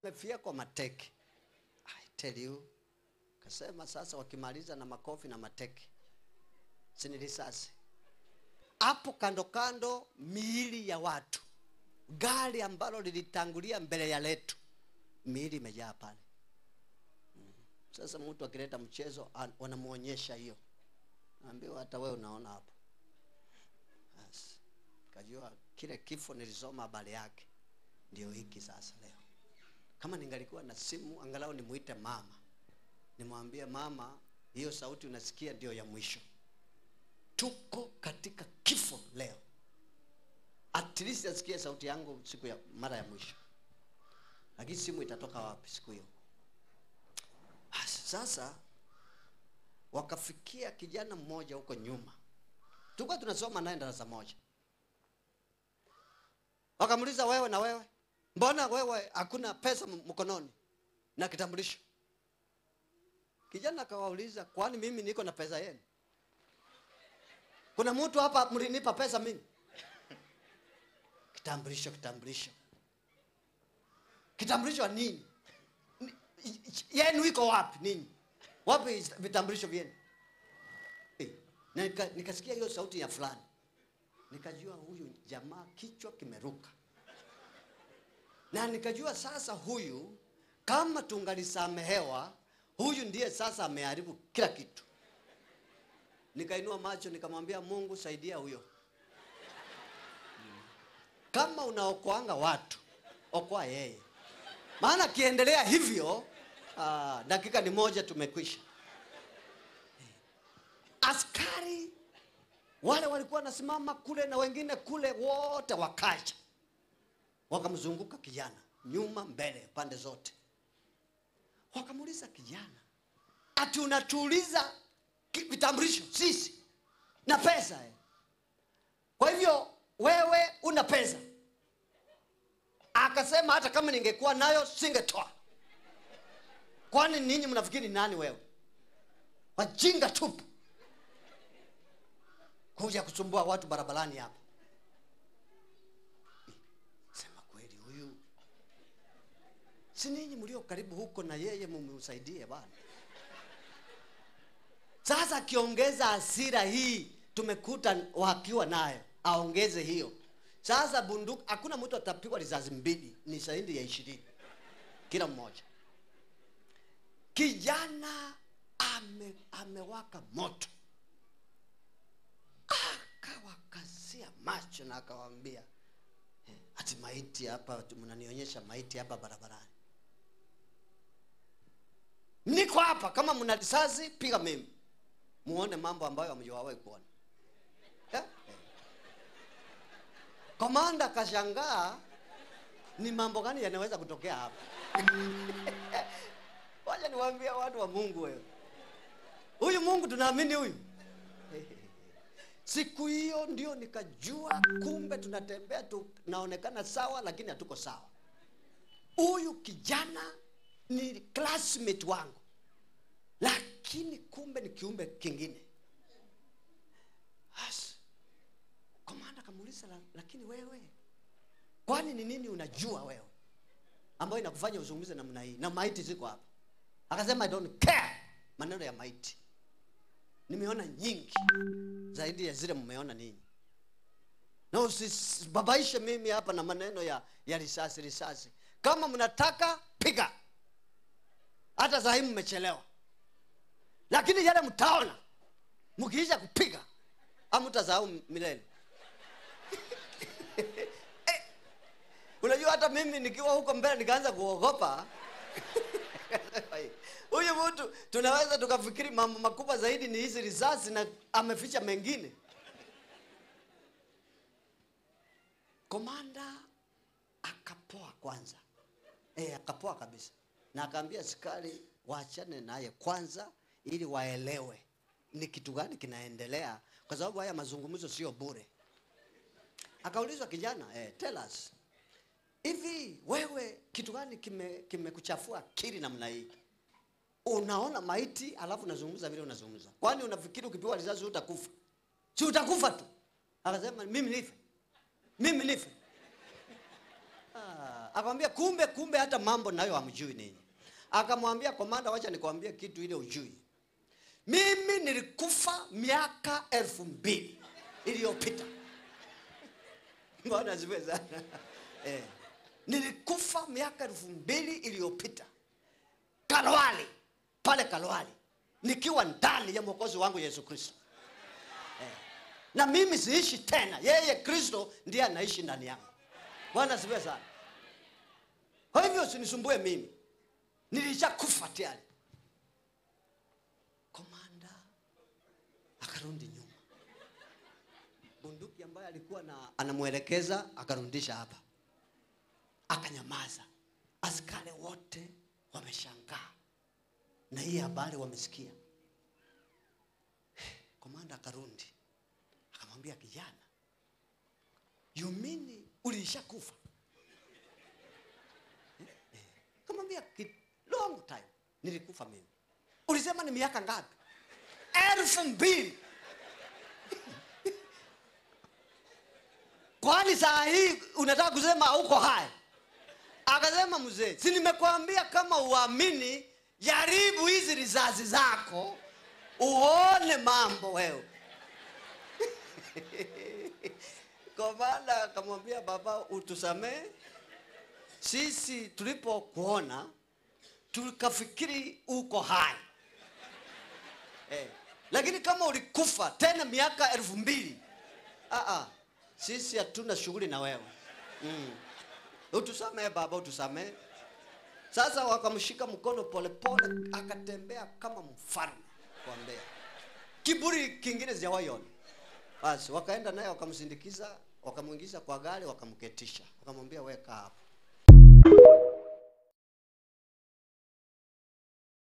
Mefia kwa mateke. I tell you. Kasema sasa wakimaliza na makofi na mateke. Sini risasi. Hapo kando kando miili ya watu. Gari ambalo lilitangulia mbele ya letu. Miili imejaa pale. Sasa mtu akileta mchezo wanamuonyesha hiyo. Naambiwa hata wewe unaona hapo. Yes. Kajua kile kifo nilisoma habari yake. Ndio hiki sasa leo. Kama ningalikuwa na simu angalau nimuite mama. Nimwambie mama, hiyo sauti unasikia ndio ya mwisho. Tuko katika kifo leo. At least asikie sauti yangu siku ya mara ya mwisho. Lakini simu itatoka wapi siku hiyo? Sasa wakafikia kijana mmoja huko nyuma. Tulikuwa tunasoma naye darasa moja. Wakamuuliza, wewe na wewe, mbona wewe hakuna pesa mkononi na kitambulisho? Kijana akawauliza, kwani mimi niko na pesa yenu? Kuna mtu hapa mlinipa pesa mimi? Kitambulisho. Kitambulisho wa nini? Yenu iko wapi nini? Wapi vitambulisho vyenu? Na nikasikia hiyo sauti ya fulani. Nikajua huyu jamaa kichwa kimeruka. Na nikajua sasa huyu kama tungalisamehewa, huyu ndiye sasa ameharibu kila kitu. Nikainua macho nikamwambia Mungu saidia huyo. Kama unaokoanga watu, okoa yeye. Maana kiendelea hivyo, dakika ni moja tumekwisha. Askari wale walikuwa nasimama kule na wengine kule wote wakaja. Wakamzunguka kijana, nyuma mbele pande zote. Wakamuuliza kijana, ati unatuuliza vitambulisho sisi na pesa? Kwa hivyo wewe una pesa? Akasema hata kama ningekuwa nayo singetoa. Kwani ninyi mnafikiri nani wewe? Wajinga tupu. Kuja kusumbua watu barabarani hapa. Sema kweli huyu. Si ninyi mlio karibu huko na yeye mumsaidie bwana. Sasa akiongeza hasira hii tumekuta wakiwa nayo, aongeze hiyo. Sasa bunduki, hakuna mtu atapigwa risasi mbili, ni zaidi ya 20 kila mmoja. Kijana amewaka moto. Akawakazia macho na akawaambia, ati maiti hapa, mnanionyesha maiti hapa barabarani. Niko hapa, kama mna risasi piga mimi. Muone mambo ambayo hamjawahi kuona. Komanda kashangaa, ni mambo gani yanaweza kutokea hapa? Wacha niwaambie watu wa Mungu wewe. Huyu Mungu tunaamini huyu. Siku hiyo ndio nikajua kumbe tunatembea tunaonekana sawa lakini hatuko sawa. Huyu kijana ni classmate wangu. Lakini kumbe ni kiumbe kingine. Komanda kamuuliza, lakini wewe, kwani ni nini unajua wewe ambayo inakufanya uzungumze namna hii? Na maiti ziko hapa. Akasema I don't care maneno ya maiti. Nimeona nyingi zaidi ya zile mmeona ninyi. Na usibabaishe mimi hapa na maneno ya risasi. Kama mnataka piga. Hata saa hii mmechelewa. Lakini yale mtaona mkiisha kupiga hamtasahau milele. Unajua hata mimi nikiwa huko mbele nikaanza kuogopa. Huyu mtu tunaweza tukafikiri mambo makubwa zaidi ni hizi risasi na ameficha mengine. Komanda akapoa kwanza. Akapoa kabisa. Na akaambia askari waachane naye kwanza ili waelewe ni kitu gani kinaendelea, kwa sababu haya mazungumzo sio bure. Akaulizwa kijana, tell us. Hivi wewe kitu gani kimekuchafua akili namna hii? Unaona maiti alafu unazungumza vile unazungumza. Kwani unafikiri ukipigwa risasi utakufa? Si utakufa tu. Akasema mimi nife. Akamwambia kumbe hata mambo nayo hamjui ninyi. Akamwambia komanda, wacha nikwambie kitu ile ujui. Mimi nilikufa miaka 2000 iliyopita. Mbona ziwe sana? Nilikufa miaka 2000 iliyopita. Kalwali, pale Kalwali, nikiwa ndani ya Mwokozi wangu Yesu Kristo. Na mimi siishi tena, yeye Kristo ndiye anaishi ndani yangu. Bwana sifiwe sana. Kwa hivyo usinisumbue mimi, nilishakufa tayari. Komanda akarudi nyuma. Bunduki ambaye alikuwa anamuelekeza akarudisha hapa. Akanyamaza. Askari wote wameshangaa na hii habari wamesikia. Komanda akarudi. Akamwambia kijana, you mean ulishakufa? Akamwambia long time nilikufa mimi. Ulisema ni miaka ngapi? 2000. Kwani saa hii unataka kusema hauko hai? Akasema mzee, si nimekwambia kama uamini, jaribu hizi rizazi zako uone mambo wewe. Komanda akamwambia baba, utusamee. Sisi tulipokuona tukafikiri uko hai. Lakini kama ulikufa tena miaka 2000, sisi hatuna shughuli na wewe. Utusamee baba, utusamee. Sasa wakamshika mkono polepole, akatembea kama mfalme kwa Mbeya. Kiburi kingine sijawahi. Basi wakaenda naye wakamsindikiza, wakamuingiza kwa gari, wakamketisha. Wakamwambia weka hapo.